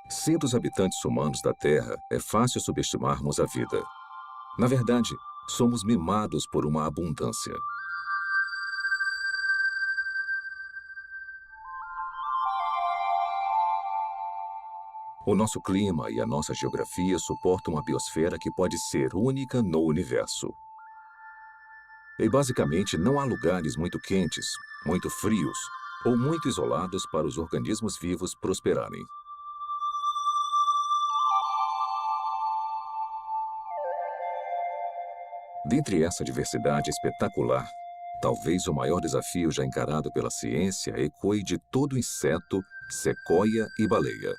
Sendo os habitantes humanos da Terra, é fácil subestimarmos a vida. Na verdade, somos mimados por uma abundância. O nosso clima e a nossa geografia suportam uma biosfera que pode ser única no universo. E basicamente não há lugares muito quentes, muito frios ou muito isolados para os organismos vivos prosperarem. Dentre essa diversidade espetacular, talvez o maior desafio já encarado pela ciência ecoe de todo inseto, sequoia e baleia.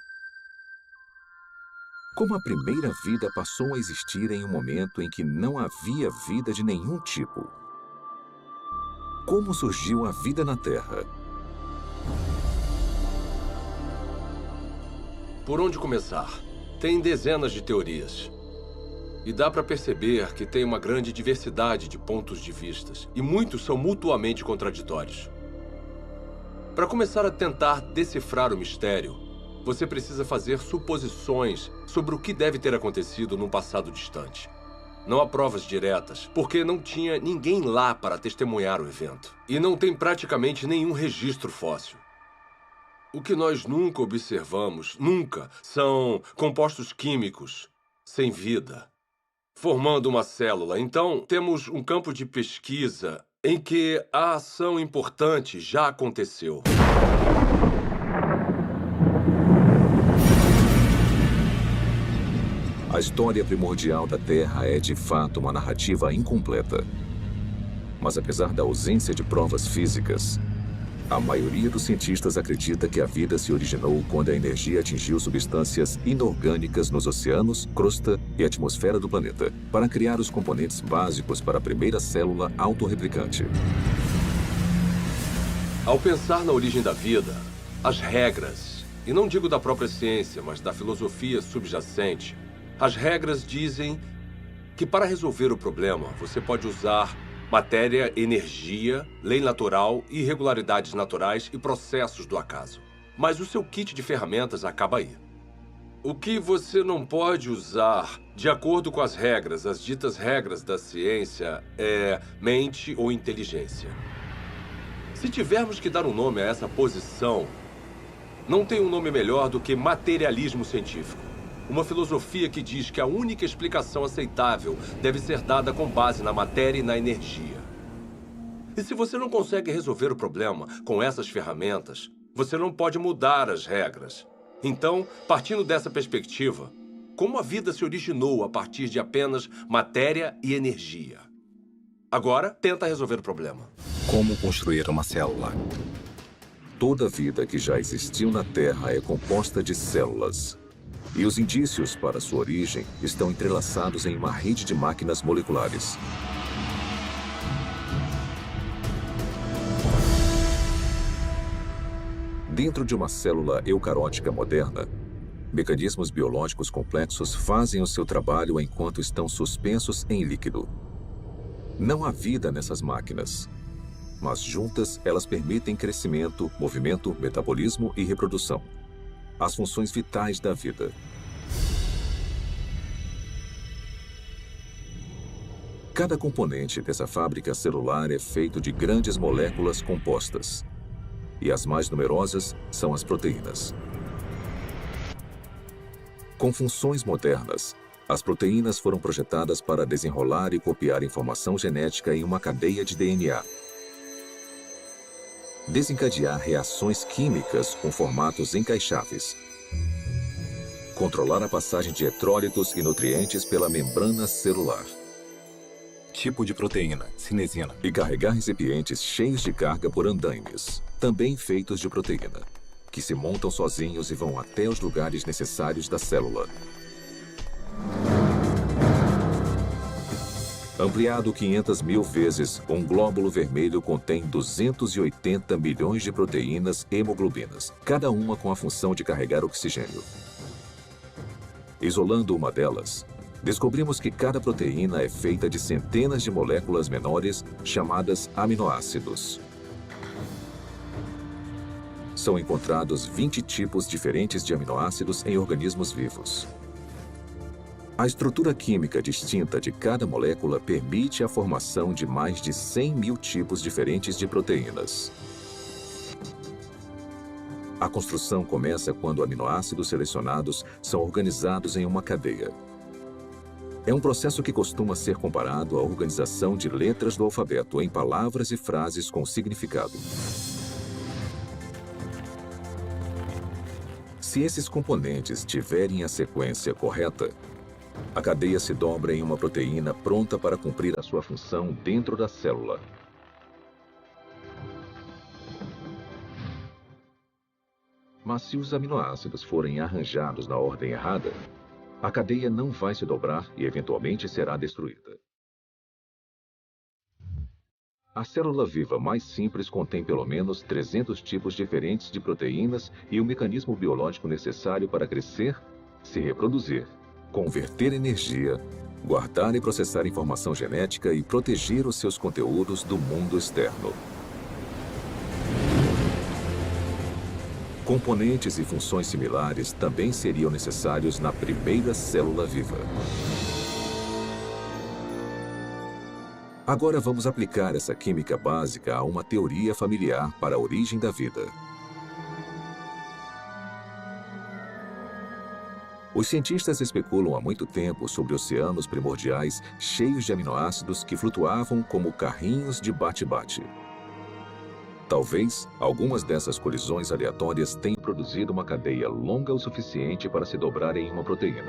Como a primeira vida passou a existir em um momento em que não havia vida de nenhum tipo? Como surgiu a vida na Terra? Por onde começar? Tem dezenas de teorias. E dá para perceber que tem uma grande diversidade de pontos de vistas, e muitos são mutuamente contraditórios. Para começar a tentar decifrar o mistério, você precisa fazer suposições sobre o que deve ter acontecido num passado distante. Não há provas diretas, porque não tinha ninguém lá para testemunhar o evento. E não tem praticamente nenhum registro fóssil. O que nós nunca observamos, nunca, são compostos químicos sem vida, formando uma célula. Então, temos um campo de pesquisa em que a ação importante já aconteceu. A história primordial da Terra é, de fato, uma narrativa incompleta. Mas apesar da ausência de provas físicas, a maioria dos cientistas acredita que a vida se originou quando a energia atingiu substâncias inorgânicas nos oceanos, crosta e atmosfera do planeta, para criar os componentes básicos para a primeira célula autorreplicante. Ao pensar na origem da vida, as regras, e não digo da própria ciência, mas da filosofia subjacente, as regras dizem que para resolver o problema, você pode usar matéria, energia, lei natural, irregularidades naturais e processos do acaso. Mas o seu kit de ferramentas acaba aí. O que você não pode usar, de acordo com as regras, as ditas regras da ciência, é mente ou inteligência. Se tivermos que dar um nome a essa posição, não tem um nome melhor do que materialismo científico. Uma filosofia que diz que a única explicação aceitável deve ser dada com base na matéria e na energia. E se você não consegue resolver o problema com essas ferramentas, você não pode mudar as regras. Então, partindo dessa perspectiva, como a vida se originou a partir de apenas matéria e energia? Agora, tenta resolver o problema. Como construir uma célula? Toda vida que já existiu na Terra é composta de células. E os indícios para sua origem estão entrelaçados em uma rede de máquinas moleculares. Dentro de uma célula eucarótica moderna, mecanismos biológicos complexos fazem o seu trabalho enquanto estão suspensos em líquido. Não há vida nessas máquinas, mas juntas elas permitem crescimento, movimento, metabolismo e reprodução. As funções vitais da vida. Cada componente dessa fábrica celular é feito de grandes moléculas compostas. E as mais numerosas são as proteínas. Com funções modernas, as proteínas foram projetadas para desenrolar e copiar informação genética em uma cadeia de DNA. Desencadear reações químicas com formatos encaixáveis. Controlar a passagem de eletrólitos e nutrientes pela membrana celular. Tipo de proteína, cinesina. E carregar recipientes cheios de carga por andaimes, também feitos de proteína, que se montam sozinhos e vão até os lugares necessários da célula. Ampliado 500.000 vezes, um glóbulo vermelho contém 280 milhões de proteínas hemoglobinas, cada uma com a função de carregar oxigênio. Isolando uma delas, descobrimos que cada proteína é feita de centenas de moléculas menores chamadas aminoácidos. são encontrados 20 tipos diferentes de aminoácidos em organismos vivos. A estrutura química distinta de cada molécula permite a formação de mais de 100 mil tipos diferentes de proteínas. A construção começa quando aminoácidos selecionados são organizados em uma cadeia. É um processo que costuma ser comparado à organização de letras do alfabeto em palavras e frases com significado. Se esses componentes tiverem a sequência correta, a cadeia se dobra em uma proteína pronta para cumprir a sua função dentro da célula. Mas se os aminoácidos forem arranjados na ordem errada, a cadeia não vai se dobrar e eventualmente será destruída. A célula viva mais simples contém pelo menos 300 tipos diferentes de proteínas e o mecanismo biológico necessário para crescer, se reproduzir, converter energia, guardar e processar informação genética e proteger os seus conteúdos do mundo externo. Componentes e funções similares também seriam necessários na primeira célula viva. Agora vamos aplicar essa química básica a uma teoria familiar para a origem da vida. Os cientistas especulam há muito tempo sobre oceanos primordiais cheios de aminoácidos que flutuavam como carrinhos de bate-bate. Talvez algumas dessas colisões aleatórias tenham produzido uma cadeia longa o suficiente para se dobrar em uma proteína.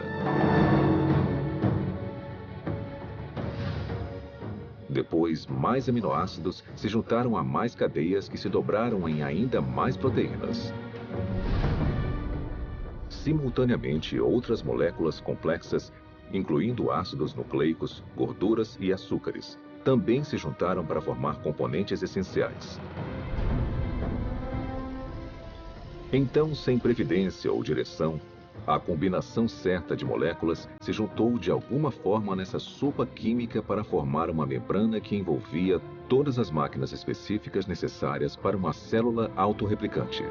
Depois, mais aminoácidos se juntaram a mais cadeias que se dobraram em ainda mais proteínas. Simultaneamente, outras moléculas complexas, incluindo ácidos nucleicos, gorduras e açúcares, também se juntaram para formar componentes essenciais. Então, sem previdência ou direção, a combinação certa de moléculas se juntou de alguma forma nessa sopa química para formar uma membrana que envolvia todas as máquinas específicas necessárias para uma célula autorreplicante.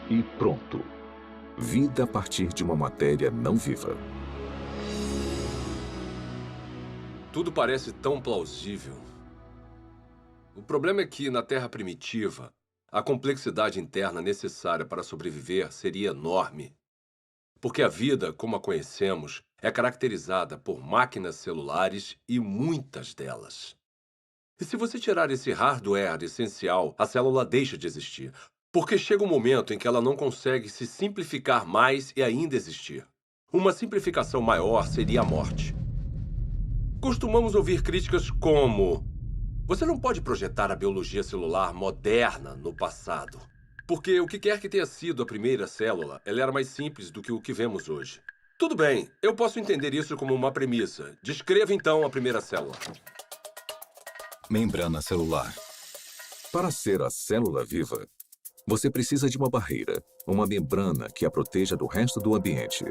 E pronto! Vida a partir de uma matéria não viva. Tudo parece tão plausível. O problema é que, na Terra primitiva, a complexidade interna necessária para sobreviver seria enorme. Porque a vida, como a conhecemos, é caracterizada por máquinas celulares e muitas delas. E se você tirar esse hardware essencial, a célula deixa de existir. Porque chega um momento em que ela não consegue se simplificar mais e ainda existir. Uma simplificação maior seria a morte. Costumamos ouvir críticas como: você não pode projetar a biologia celular moderna no passado. Porque o que quer que tenha sido a primeira célula, ela era mais simples do que o que vemos hoje. Tudo bem, eu posso entender isso como uma premissa. Descreva então a primeira célula. Membrana celular. Para ser a célula viva, você precisa de uma barreira, uma membrana que a proteja do resto do ambiente.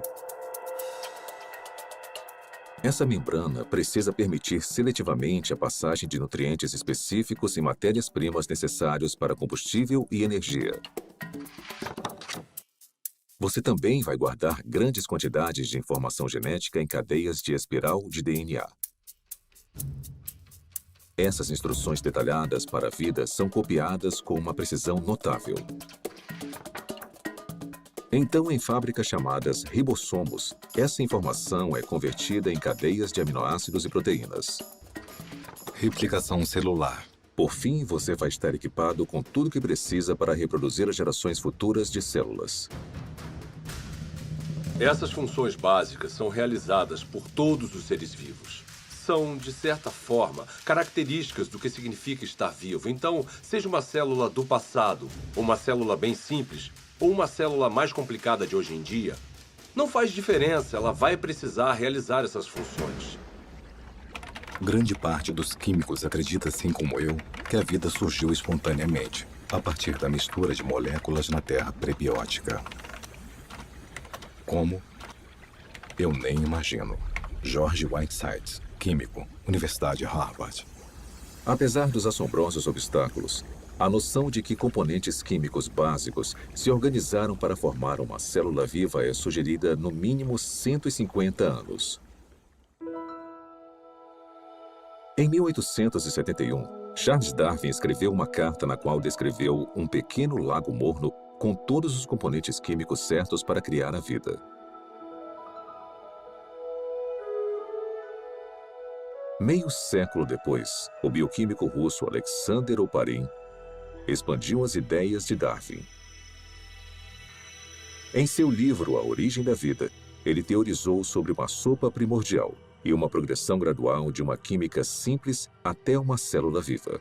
Essa membrana precisa permitir seletivamente a passagem de nutrientes específicos e matérias-primas necessários para combustível e energia. Você também vai guardar grandes quantidades de informação genética em cadeias de espiral de DNA. Essas instruções detalhadas para a vida são copiadas com uma precisão notável. Então, em fábricas chamadas ribossomos, essa informação é convertida em cadeias de aminoácidos e proteínas. Replicação celular. Por fim, você vai estar equipado com tudo que precisa para reproduzir as gerações futuras de células. Essas funções básicas são realizadas por todos os seres vivos. São, de certa forma, características do que significa estar vivo. Então, seja uma célula do passado, uma célula bem simples, ou uma célula mais complicada de hoje em dia, não faz diferença, ela vai precisar realizar essas funções. Grande parte dos químicos acredita, assim como eu, que a vida surgiu espontaneamente, a partir da mistura de moléculas na Terra prebiótica. Como? Eu nem imagino. George Whitesides, químico, Universidade Harvard. Apesar dos assombrosos obstáculos, A noção de que componentes químicos básicos se organizaram para formar uma célula viva é sugerida no mínimo 150 anos. Em 1871, Charles Darwin escreveu uma carta na qual descreveu um pequeno lago morno com todos os componentes químicos certos para criar a vida. Meio século depois, o bioquímico russo Alexander Oparin expandiu as ideias de Darwin. Em seu livro A Origem da Vida, ele teorizou sobre uma sopa primordial e uma progressão gradual de uma química simples até uma célula viva.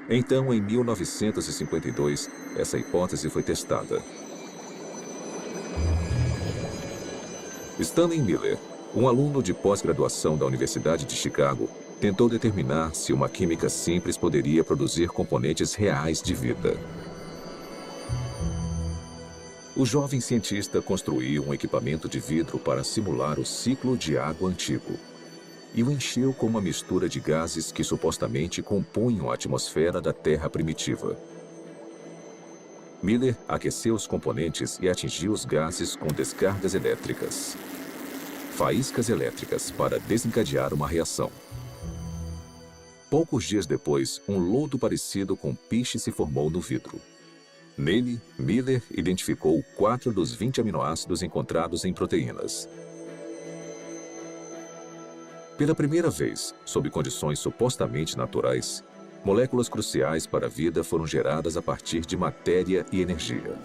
Então, em 1952, essa hipótese foi testada. Stanley Miller, um aluno de pós-graduação da Universidade de Chicago, tentou determinar se uma química simples poderia produzir componentes reais de vida. O jovem cientista construiu um equipamento de vidro para simular o ciclo de água antigo e o encheu com uma mistura de gases que supostamente compunham a atmosfera da Terra primitiva. Miller aqueceu os componentes e atingiu os gases com descargas elétricas, faíscas elétricas, para desencadear uma reação. Poucos dias depois, um lodo parecido com piche se formou no vidro. Nele, Miller identificou 4 dos 20 aminoácidos encontrados em proteínas. Pela primeira vez, sob condições supostamente naturais, moléculas cruciais para a vida foram geradas a partir de matéria e energia.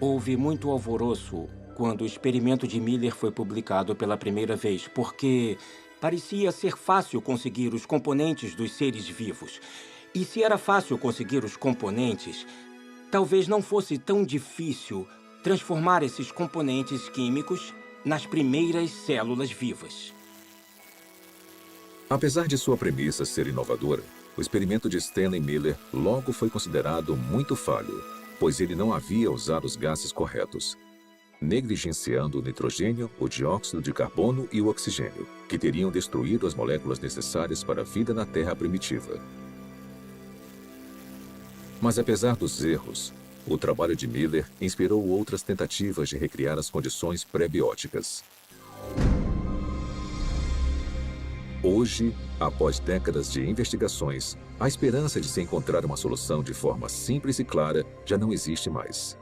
Houve muito alvoroço quando o experimento de Miller foi publicado pela primeira vez, porque parecia ser fácil conseguir os componentes dos seres vivos. E se era fácil conseguir os componentes, talvez não fosse tão difícil transformar esses componentes químicos nas primeiras células vivas. Apesar de sua premissa ser inovadora, o experimento de Stanley Miller logo foi considerado muito falho, pois ele não havia usado os gases corretos, negligenciando o nitrogênio, o dióxido de carbono e o oxigênio, que teriam destruído as moléculas necessárias para a vida na Terra primitiva. Mas apesar dos erros, o trabalho de Miller inspirou outras tentativas de recriar as condições pré-bióticas. Hoje, após décadas de investigações, a esperança de se encontrar uma solução de forma simples e clara já não existe mais.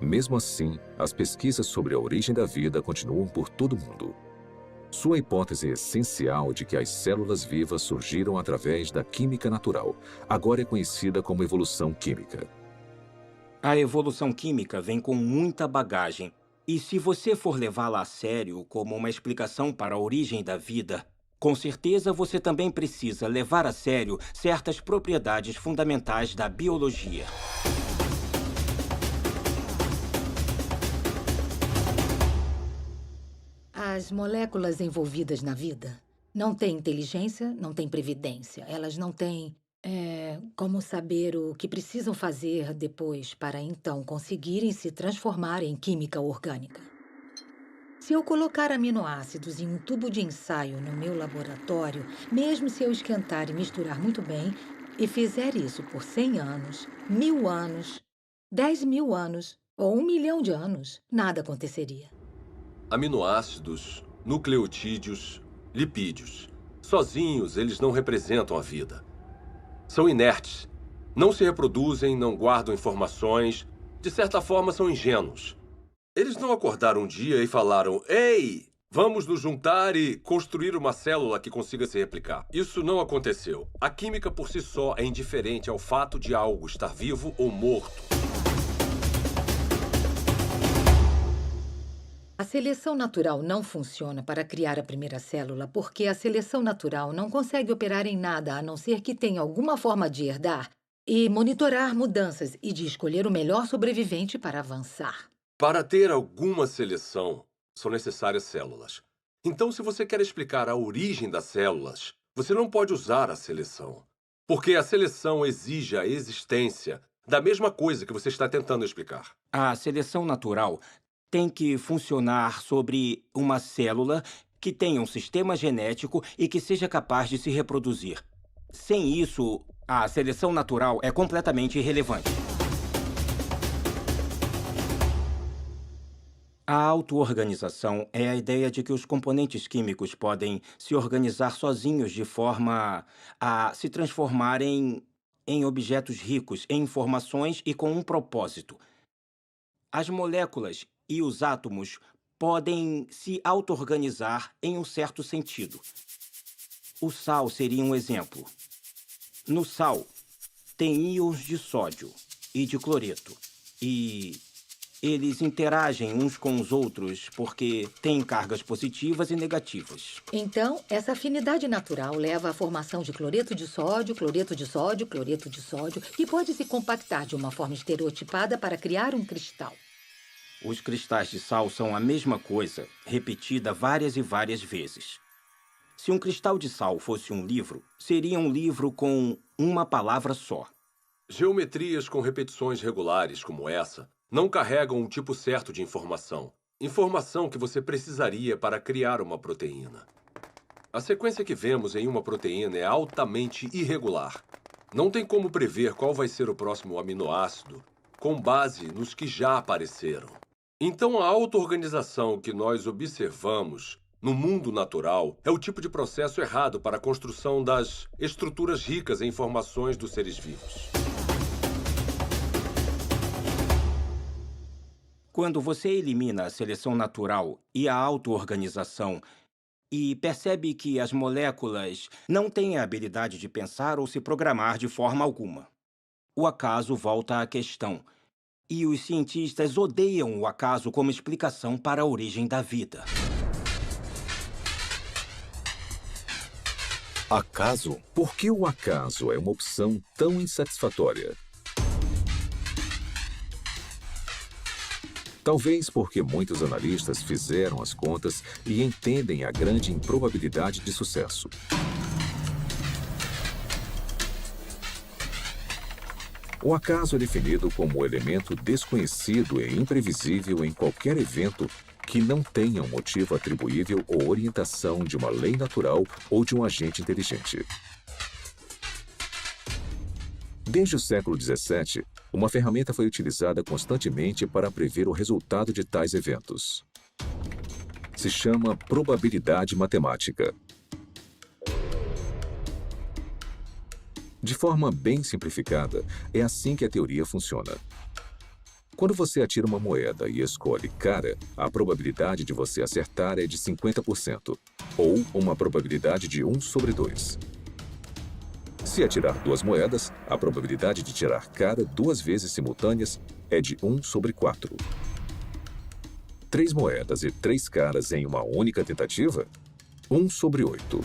Mesmo assim, as pesquisas sobre a origem da vida continuam por todo o mundo. Sua hipótese essencial de que as células vivas surgiram através da química natural agora é conhecida como evolução química. A evolução química vem com muita bagagem. E se você for levá-la a sério como uma explicação para a origem da vida, com certeza você também precisa levar a sério certas propriedades fundamentais da biologia. As moléculas envolvidas na vida não têm inteligência, não têm previdência. Elas não têm como saber o que precisam fazer depois para então conseguirem se transformar em química orgânica. Se eu colocar aminoácidos em um tubo de ensaio no meu laboratório, mesmo se eu esquentar e misturar muito bem, e fizer isso por 100 anos, 1000 anos, 10.000 anos ou 1 milhão de anos, nada aconteceria. Aminoácidos, nucleotídeos, lipídios. Sozinhos, eles não representam a vida. São inertes. Não se reproduzem, não guardam informações. De certa forma, são ingênuos. Eles não acordaram um dia e falaram: "Ei, vamos nos juntar e construir uma célula que consiga se replicar." Isso não aconteceu. A química por si só é indiferente ao fato de algo estar vivo ou morto. A seleção natural não funciona para criar a primeira célula porque a seleção natural não consegue operar em nada a não ser que tenha alguma forma de herdar e monitorar mudanças e de escolher o melhor sobrevivente para avançar. Para ter alguma seleção, são necessárias células. Então, se você quer explicar a origem das células, você não pode usar a seleção. Porque a seleção exige a existência da mesma coisa que você está tentando explicar. A seleção natural tem que funcionar sobre uma célula que tenha um sistema genético e que seja capaz de se reproduzir. Sem isso, a seleção natural é completamente irrelevante. A auto-organização é a ideia de que os componentes químicos podem se organizar sozinhos de forma a se transformarem em objetos ricos em informações e com um propósito. As moléculas e os átomos podem se auto-organizar em um certo sentido. O sal seria um exemplo. No sal, tem íons de sódio e de cloreto, e eles interagem uns com os outros porque têm cargas positivas e negativas. Então, essa afinidade natural leva à formação de cloreto de sódio, cloreto de sódio, cloreto de sódio, que pode se compactar de uma forma estereotipada para criar um cristal. Os cristais de sal são a mesma coisa, repetida várias e várias vezes. Se um cristal de sal fosse um livro, seria um livro com uma palavra só. Geometrias com repetições regulares como essa não carregam um tipo certo de informação. Informação que você precisaria para criar uma proteína. A sequência que vemos em uma proteína é altamente irregular. Não tem como prever qual vai ser o próximo aminoácido com base nos que já apareceram. Então, a auto-organização que nós observamos no mundo natural é o tipo de processo errado para a construção das estruturas ricas em informações dos seres vivos. Quando você elimina a seleção natural e a auto-organização e percebe que as moléculas não têm a habilidade de pensar ou se programar de forma alguma, o acaso volta à questão. E os cientistas odeiam o acaso como explicação para a origem da vida. Acaso? Por que o acaso é uma opção tão insatisfatória? Talvez porque muitos analistas fizeram as contas e entendem a grande improbabilidade de sucesso. O acaso é definido como o elemento desconhecido e imprevisível em qualquer evento que não tenha um motivo atribuível ou orientação de uma lei natural ou de um agente inteligente. Desde o século XVII, uma ferramenta foi utilizada constantemente para prever o resultado de tais eventos. Se chama probabilidade matemática. De forma bem simplificada, é assim que a teoria funciona. Quando você atira uma moeda e escolhe cara, a probabilidade de você acertar é de 50%, ou uma probabilidade de 1 sobre 2. Se atirar duas moedas, a probabilidade de tirar cara 2 vezes simultâneas é de 1 sobre 4. 3 moedas e 3 caras em uma única tentativa? 1 sobre 8.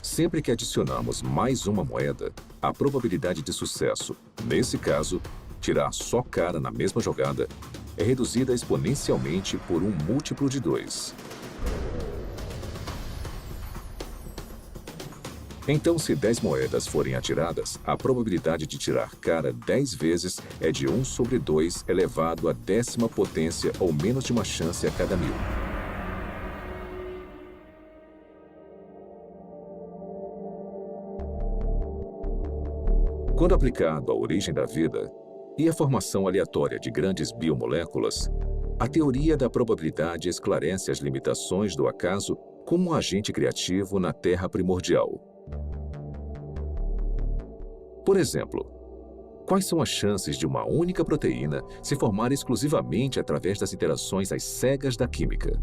Sempre que adicionamos mais uma moeda, a probabilidade de sucesso, nesse caso, tirar só cara na mesma jogada, é reduzida exponencialmente por um múltiplo de 2. Então, se 10 moedas forem atiradas, a probabilidade de tirar cara 10 vezes é de 1 sobre 2 elevado à 10ª potência ou menos de uma chance a cada 1000. Quando aplicado à origem da vida e à formação aleatória de grandes biomoléculas, a teoria da probabilidade esclarece as limitações do acaso como um agente criativo na Terra primordial. Por exemplo, quais são as chances de uma única proteína se formar exclusivamente através das interações às cegas da química?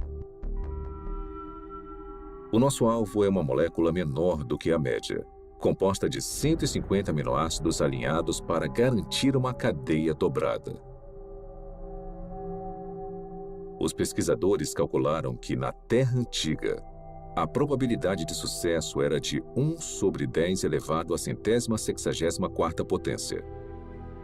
O nosso alvo é uma molécula menor do que a média, composta de 150 aminoácidos alinhados para garantir uma cadeia dobrada. Os pesquisadores calcularam que, na Terra antiga, a probabilidade de sucesso era de 1 sobre 10 elevado à 164ª potência.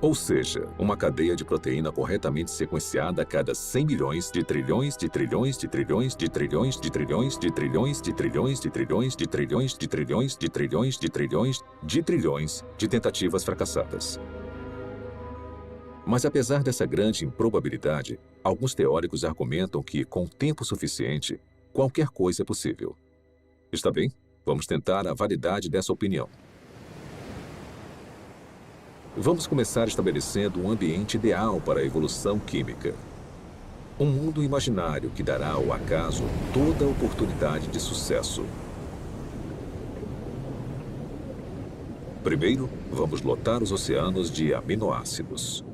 Ou seja, uma cadeia de proteína corretamente sequenciada a cada 100 milhões de trilhões de trilhões de trilhões de trilhões de trilhões de trilhões de trilhões de trilhões de trilhões de trilhões de trilhões de trilhões de trilhões de tentativas fracassadas. Mas apesar dessa grande improbabilidade, alguns teóricos argumentam que, com tempo suficiente, qualquer coisa é possível. Está bem? Vamos tentar a validade dessa opinião. Vamos começar estabelecendo um ambiente ideal para a evolução química. Um mundo imaginário que dará ao acaso toda a oportunidade de sucesso. Primeiro, vamos lotar os oceanos de aminoácidos.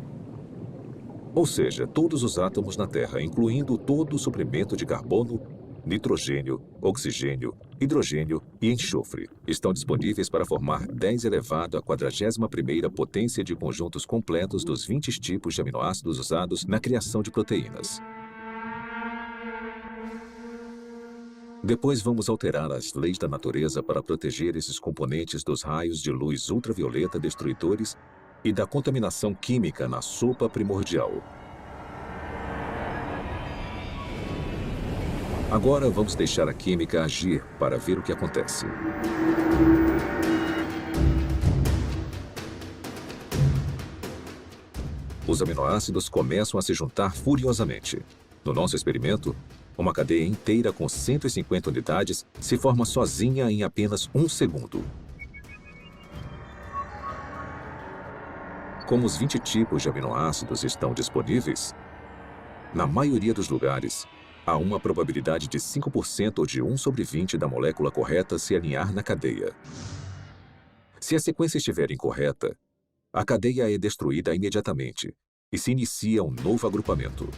Ou seja, todos os átomos na Terra, incluindo todo o suprimento de carbono, nitrogênio, oxigênio, hidrogênio e enxofre, estão disponíveis para formar 10 elevado à 41ª potência de conjuntos completos dos 20 tipos de aminoácidos usados na criação de proteínas. Depois vamos alterar as leis da natureza para proteger esses componentes dos raios de luz ultravioleta destruidores e da contaminação química na sopa primordial. Agora vamos deixar a química agir para ver o que acontece. Os aminoácidos começam a se juntar furiosamente. No nosso experimento, uma cadeia inteira com 150 unidades se forma sozinha em apenas 1 segundo. Como os 20 tipos de aminoácidos estão disponíveis, na maioria dos lugares, há uma probabilidade de 5% ou de 1/20 da molécula correta se alinhar na cadeia. Se a sequência estiver incorreta, a cadeia é destruída imediatamente e se inicia um novo agrupamento.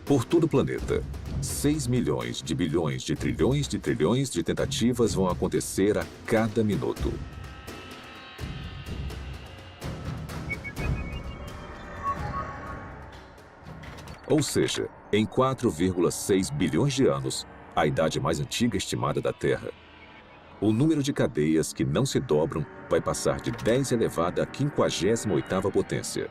Por todo o planeta, 6 milhões de bilhões de trilhões de tentativas vão acontecer a cada minuto. Ou seja, em 4,6 bilhões de anos, a idade mais antiga estimada da Terra, o número de cadeias que não se dobram vai passar de 10 elevado à 58ª potência.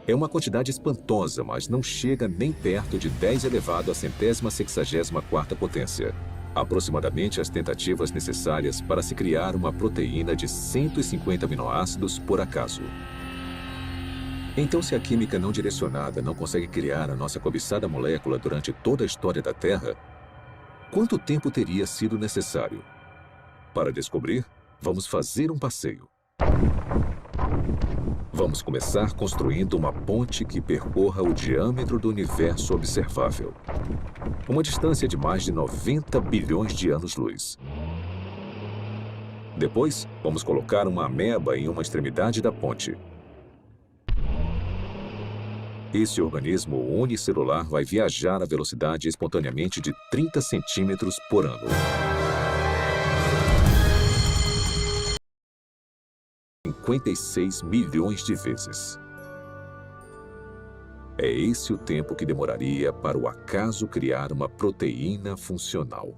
É uma quantidade espantosa, mas não chega nem perto de 10 elevado à 164ª potência. Aproximadamente as tentativas necessárias para se criar uma proteína de 150 aminoácidos por acaso. Então, se a química não direcionada não consegue criar a nossa cobiçada molécula durante toda a história da Terra, quanto tempo teria sido necessário? Para descobrir, vamos fazer um passeio. Vamos começar construindo uma ponte que percorra o diâmetro do universo observável. Uma distância de mais de 90 bilhões de anos-luz. Depois, vamos colocar uma ameba em uma extremidade da ponte. Esse organismo unicelular vai viajar a velocidade espontaneamente de 30 centímetros por ano. – 56 milhões de vezes. É esse o tempo que demoraria para o acaso criar uma proteína funcional.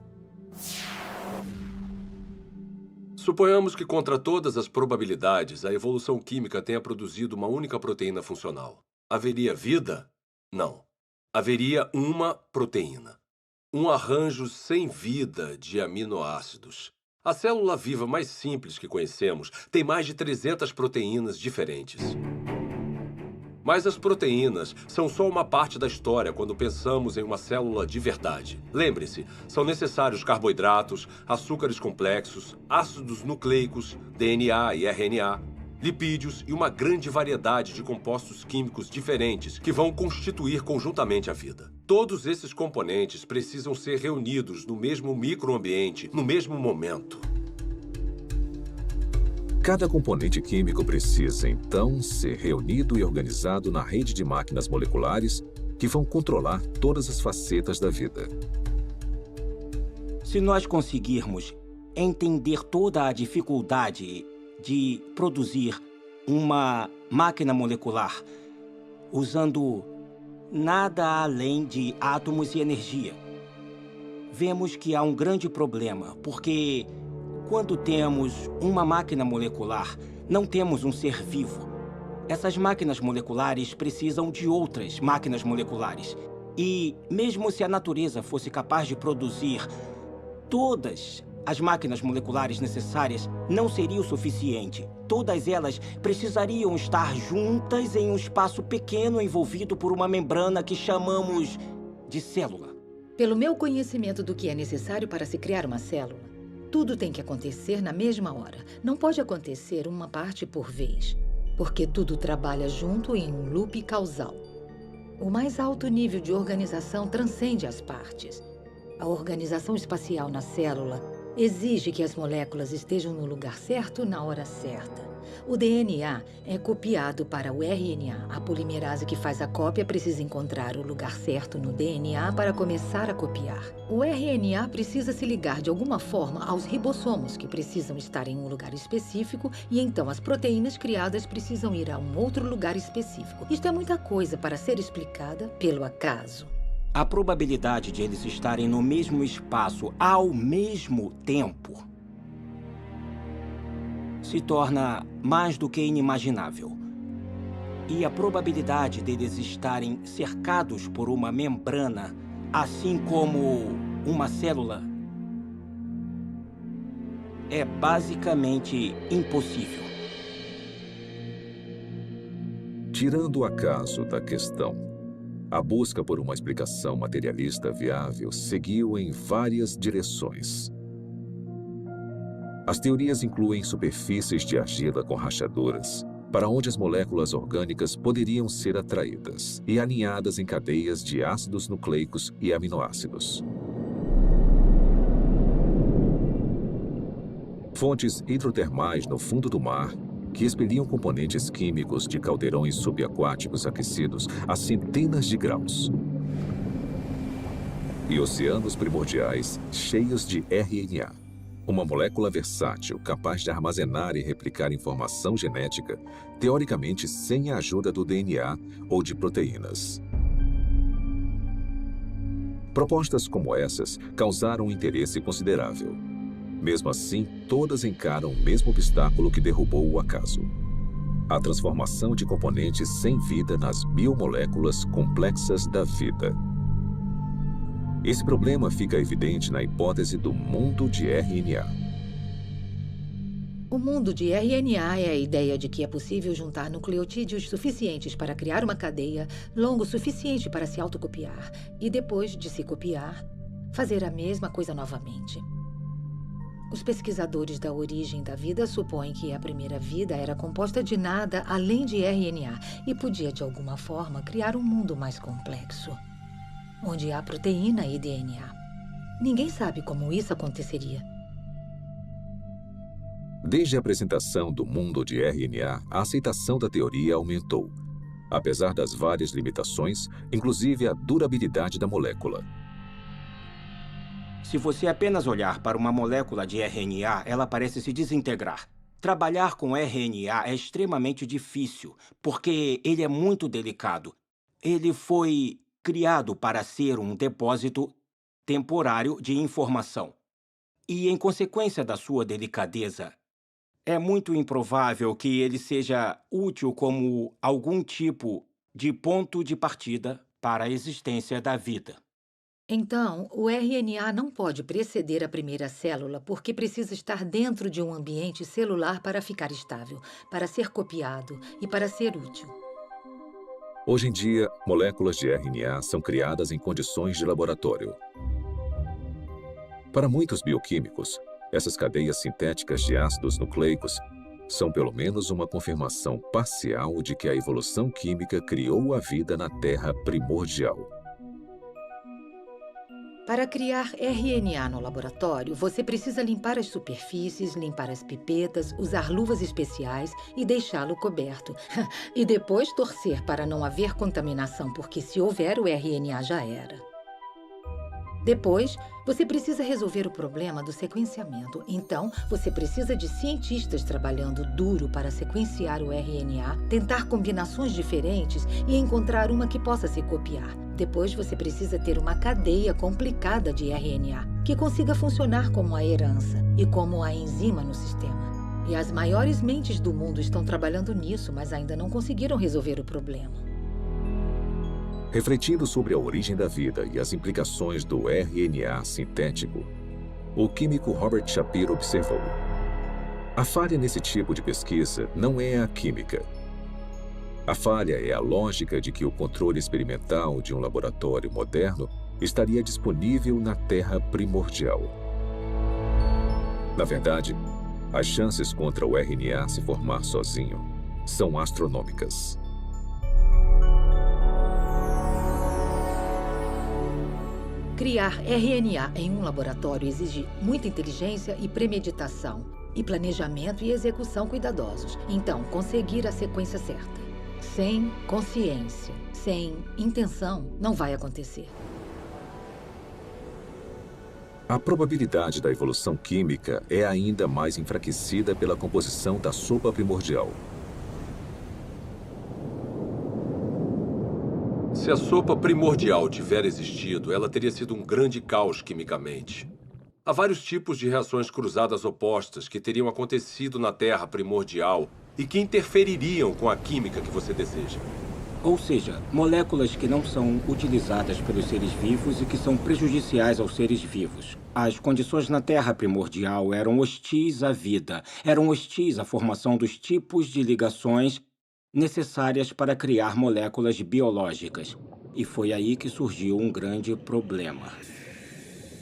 Suponhamos que, contra todas as probabilidades, a evolução química tenha produzido uma única proteína funcional. Haveria vida? Não. Haveria uma proteína. Um arranjo sem vida de aminoácidos. A célula viva mais simples que conhecemos tem mais de 300 proteínas diferentes. Mas as proteínas são só uma parte da história quando pensamos em uma célula de verdade. Lembre-se, são necessários carboidratos, açúcares complexos, ácidos nucleicos, DNA e RNA, lipídios e uma grande variedade de compostos químicos diferentes que vão constituir conjuntamente a vida. Todos esses componentes precisam ser reunidos no mesmo microambiente, no mesmo momento. Cada componente químico precisa, então, ser reunido e organizado na rede de máquinas moleculares que vão controlar todas as facetas da vida. Se nós conseguirmos entender toda a dificuldade de produzir uma máquina molecular usando nada além de átomos e energia, vemos que há um grande problema, porque quando temos uma máquina molecular, não temos um ser vivo. Essas máquinas moleculares precisam de outras máquinas moleculares. E mesmo se a natureza fosse capaz de produzir todas as máquinas moleculares necessárias não seria o suficiente. Todas elas precisariam estar juntas em um espaço pequeno envolvido por uma membrana que chamamos de célula. Pelo meu conhecimento do que é necessário para se criar uma célula, tudo tem que acontecer na mesma hora. Não pode acontecer uma parte por vez, porque tudo trabalha junto em um loop causal. O mais alto nível de organização transcende as partes. A organização espacial na célula exige que as moléculas estejam no lugar certo na hora certa. O DNA é copiado para o RNA. A polimerase que faz a cópia precisa encontrar o lugar certo no DNA para começar a copiar. O RNA precisa se ligar de alguma forma aos ribossomos, que precisam estar em um lugar específico, e então as proteínas criadas precisam ir a um outro lugar específico. Isto é muita coisa para ser explicada pelo acaso. A probabilidade de eles estarem no mesmo espaço ao mesmo tempo se torna mais do que inimaginável. E a probabilidade deles estarem cercados por uma membrana, assim como uma célula, é basicamente impossível. Tirando o acaso da questão, a busca por uma explicação materialista viável seguiu em várias direções. As teorias incluem superfícies de argila com rachaduras, para onde as moléculas orgânicas poderiam ser atraídas e alinhadas em cadeias de ácidos nucleicos e aminoácidos. Fontes hidrotermais no fundo do mar, que expeliam componentes químicos de caldeirões subaquáticos aquecidos a centenas de graus. E oceanos primordiais cheios de RNA. Uma molécula versátil capaz de armazenar e replicar informação genética, teoricamente sem a ajuda do DNA ou de proteínas. Propostas como essas causaram um interesse considerável. Mesmo assim, todas encaram o mesmo obstáculo que derrubou o acaso: a transformação de componentes sem vida nas biomoléculas complexas da vida. Esse problema fica evidente na hipótese do mundo de RNA. O mundo de RNA é a ideia de que é possível juntar nucleotídeos suficientes para criar uma cadeia longo o suficiente para se autocopiar e, depois de se copiar, fazer a mesma coisa novamente. Os pesquisadores da origem da vida supõem que a primeira vida era composta de nada além de RNA e podia, de alguma forma, criar um mundo mais complexo, onde há proteína e DNA. Ninguém sabe como isso aconteceria. Desde a apresentação do mundo de RNA, a aceitação da teoria aumentou, apesar das várias limitações, inclusive a durabilidade da molécula. Se você apenas olhar para uma molécula de RNA, ela parece se desintegrar. Trabalhar com RNA é extremamente difícil, porque ele é muito delicado. Ele foi criado para ser um depósito temporário de informação. E, em consequência da sua delicadeza, é muito improvável que ele seja útil como algum tipo de ponto de partida para a existência da vida. Então, o RNA não pode preceder a primeira célula porque precisa estar dentro de um ambiente celular para ficar estável, para ser copiado e para ser útil. Hoje em dia, moléculas de RNA são criadas em condições de laboratório. Para muitos bioquímicos, essas cadeias sintéticas de ácidos nucleicos são pelo menos uma confirmação parcial de que a evolução química criou a vida na Terra primordial. Para criar RNA no laboratório, você precisa limpar as superfícies, limpar as pipetas, usar luvas especiais e deixá-lo coberto. E depois torcer para não haver contaminação, porque se houver, o RNA já era. Depois, você precisa resolver o problema do sequenciamento. Então, você precisa de cientistas trabalhando duro para sequenciar o RNA, tentar combinações diferentes e encontrar uma que possa se copiar. Depois, você precisa ter uma cadeia complicada de RNA que consiga funcionar como a herança e como a enzima no sistema. E as maiores mentes do mundo estão trabalhando nisso, mas ainda não conseguiram resolver o problema. Refletindo sobre a origem da vida e as implicações do RNA sintético, o químico Robert Shapiro observou: a falha nesse tipo de pesquisa não é a química. A falha é a lógica de que o controle experimental de um laboratório moderno estaria disponível na Terra primordial. Na verdade, as chances contra o RNA se formar sozinho são astronômicas. Criar RNA em um laboratório exige muita inteligência e premeditação, e planejamento e execução cuidadosos. Então, conseguir a sequência certa. Sem consciência, sem intenção, não vai acontecer. A probabilidade da evolução química é ainda mais enfraquecida pela composição da sopa primordial. Se a sopa primordial tiver existido, ela teria sido um grande caos quimicamente. Há vários tipos de reações cruzadas opostas que teriam acontecido na Terra primordial e que interfeririam com a química que você deseja. Ou seja, moléculas que não são utilizadas pelos seres vivos e que são prejudiciais aos seres vivos. As condições na Terra primordial eram hostis à vida, eram hostis à formação dos tipos de ligações necessárias para criar moléculas biológicas. E foi aí que surgiu um grande problema.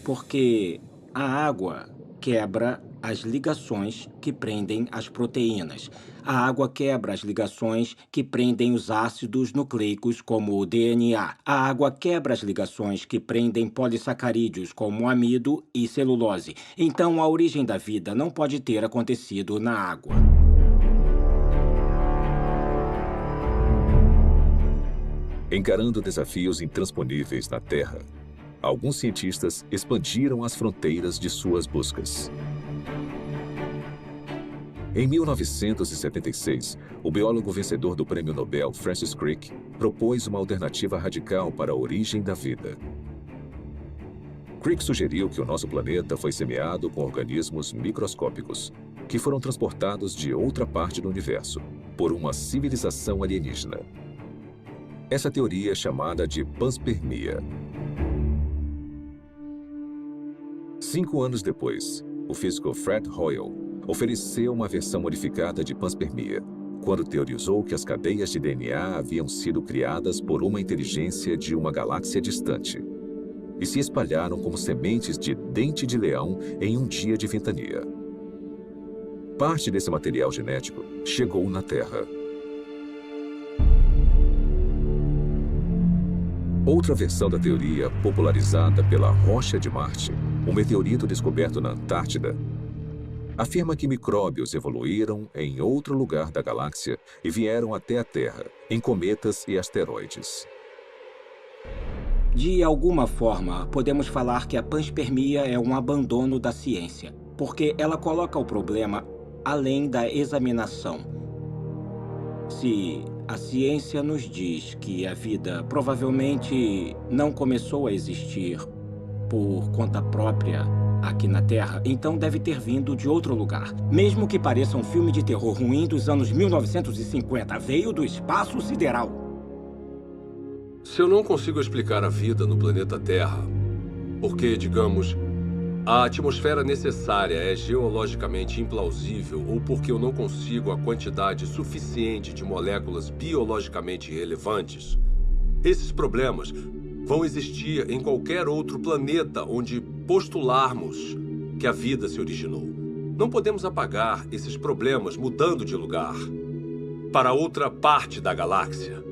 Porque a água quebra as ligações que prendem as proteínas. A água quebra as ligações que prendem os ácidos nucleicos, como o DNA. A água quebra as ligações que prendem polissacarídeos, como amido e celulose. Então, a origem da vida não pode ter acontecido na água. Encarando desafios intransponíveis na Terra, alguns cientistas expandiram as fronteiras de suas buscas. Em 1976, o biólogo vencedor do Prêmio Nobel Francis Crick propôs uma alternativa radical para a origem da vida. Crick sugeriu que o nosso planeta foi semeado com organismos microscópicos, que foram transportados de outra parte do universo, por uma civilização alienígena. Essa teoria é chamada de panspermia. 5 anos depois, o físico Fred Hoyle ofereceu uma versão modificada de panspermia, quando teorizou que as cadeias de DNA haviam sido criadas por uma inteligência de uma galáxia distante e se espalharam como sementes de dente de leão em um dia de ventania. Parte desse material genético chegou na Terra. Outra versão da teoria, popularizada pela Rocha de Marte, um meteorito descoberto na Antártida, afirma que micróbios evoluíram em outro lugar da galáxia e vieram até a Terra, em cometas e asteroides. De alguma forma, podemos falar que a panspermia é um abandono da ciência, porque ela coloca o problema além da examinação. Se a ciência nos diz que a vida provavelmente não começou a existir por conta própria aqui na Terra, então deve ter vindo de outro lugar. Mesmo que pareça um filme de terror ruim dos anos 1950, veio do espaço sideral. Se eu não consigo explicar a vida no planeta Terra, porque, digamos, a atmosfera necessária é geologicamente implausível ou porque eu não consigo a quantidade suficiente de moléculas biologicamente relevantes, esses problemas vão existir em qualquer outro planeta onde postularmos que a vida se originou. Não podemos apagar esses problemas mudando de lugar para outra parte da galáxia.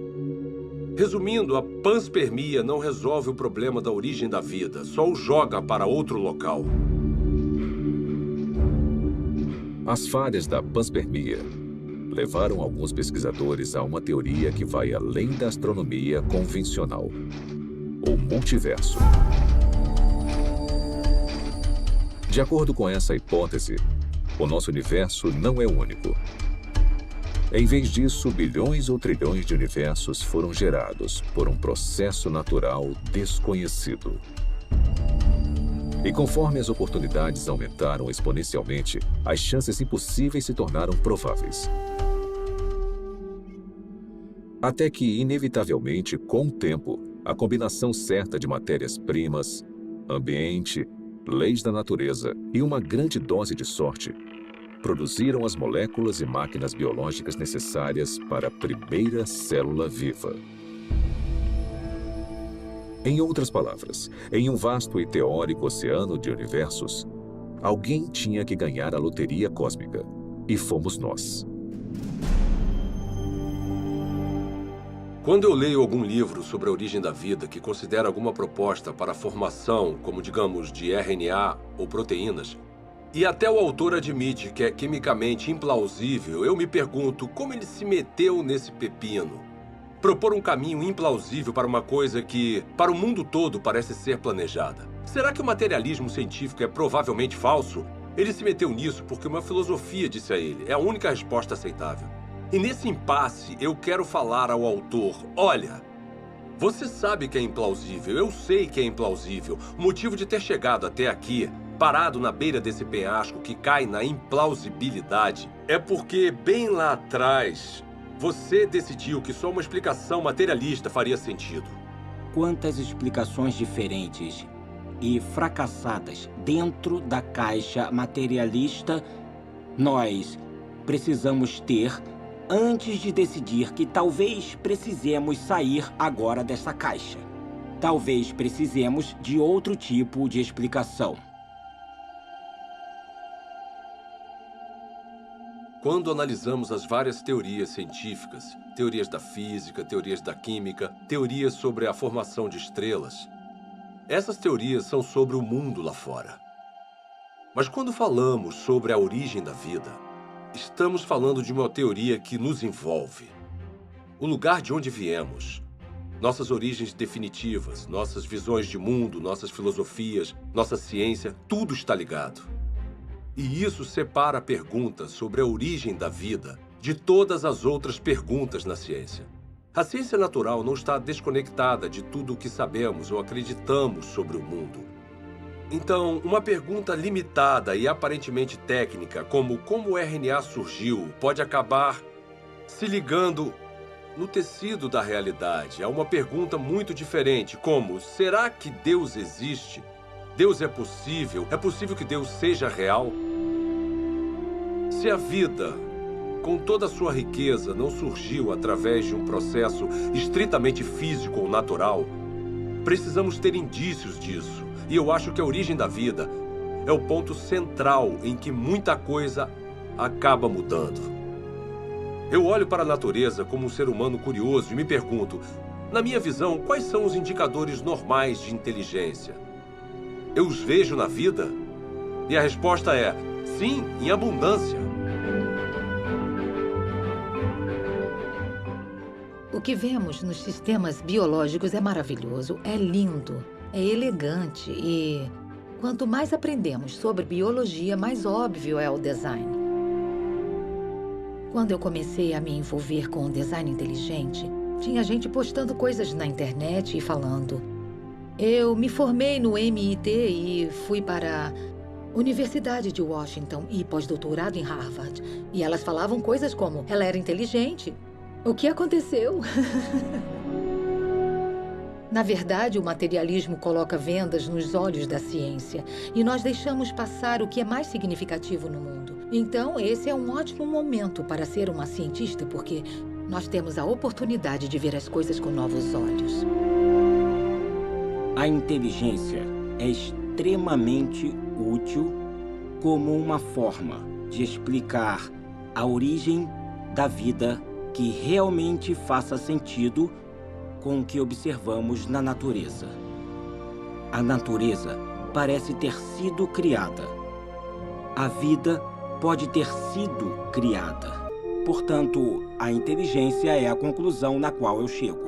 Resumindo, a panspermia não resolve o problema da origem da vida, só o joga para outro local. As falhas da panspermia levaram alguns pesquisadores a uma teoria que vai além da astronomia convencional: o multiverso. De acordo com essa hipótese, o nosso universo não é único. Em vez disso, bilhões ou trilhões de universos foram gerados por um processo natural desconhecido. E conforme as oportunidades aumentaram exponencialmente, as chances impossíveis se tornaram prováveis. Até que, inevitavelmente, com o tempo, a combinação certa de matérias-primas, ambiente leis da natureza e uma grande dose de sorte produziram as moléculas e máquinas biológicas necessárias para a primeira célula viva. Em outras palavras, em um vasto e teórico oceano de universos, alguém tinha que ganhar a loteria cósmica, e fomos nós. Quando eu leio algum livro sobre a origem da vida que considera alguma proposta para a formação, como digamos, de RNA ou proteínas, e até o autor admite que é quimicamente implausível, eu me pergunto como ele se meteu nesse pepino. Propor um caminho implausível para uma coisa que, para o mundo todo, parece ser planejada. Será que o materialismo científico é provavelmente falso? Ele se meteu nisso porque uma filosofia disse a ele. É a única resposta aceitável. E nesse impasse, eu quero falar ao autor, olha, você sabe que é implausível, eu sei que é implausível. O motivo de ter chegado até aqui, parado na beira desse penhasco que cai na implausibilidade, é porque bem lá atrás, você decidiu que só uma explicação materialista faria sentido. Quantas explicações diferentes e fracassadas dentro da caixa materialista nós precisamos ter antes de decidir que talvez precisemos sair agora dessa caixa. Talvez precisemos de outro tipo de explicação. Quando analisamos as várias teorias científicas, teorias da física, teorias da química, teorias sobre a formação de estrelas, essas teorias são sobre o mundo lá fora. Mas quando falamos sobre a origem da vida, estamos falando de uma teoria que nos envolve. O lugar de onde viemos, nossas origens definitivas, nossas visões de mundo, nossas filosofias, nossa ciência, tudo está ligado. E isso separa a pergunta sobre a origem da vida de todas as outras perguntas na ciência. A ciência natural não está desconectada de tudo o que sabemos ou acreditamos sobre o mundo. Então, uma pergunta limitada e aparentemente técnica, como o RNA surgiu, pode acabar se ligando no tecido da realidade a uma pergunta muito diferente, como, será que Deus existe? Deus é possível? É possível que Deus seja real? Se a vida, com toda a sua riqueza, não surgiu através de um processo estritamente físico ou natural, precisamos ter indícios disso. E eu acho que a origem da vida é o ponto central em que muita coisa acaba mudando. Eu olho para a natureza como um ser humano curioso e me pergunto, na minha visão, quais são os indicadores normais de inteligência? Eu os vejo na vida? E a resposta é, sim, em abundância. O que vemos nos sistemas biológicos é maravilhoso, é lindo, é elegante e quanto mais aprendemos sobre biologia, mais óbvio é o design. Quando eu comecei a me envolver com o design inteligente, tinha gente postando coisas na internet e falando: eu me formei no MIT e fui para a Universidade de Washington e pós-doutorado em Harvard. E elas falavam coisas como, ela era inteligente. O que aconteceu? Na verdade, o materialismo coloca vendas nos olhos da ciência e nós deixamos passar o que é mais significativo no mundo. Então, esse é um ótimo momento para ser uma cientista, porque nós temos a oportunidade de ver as coisas com novos olhos. A inteligência é extremamente útil como uma forma de explicar a origem da vida que realmente faça sentido com o que observamos na natureza. A natureza parece ter sido criada. A vida pode ter sido criada. Portanto, a inteligência é a conclusão na qual eu chego.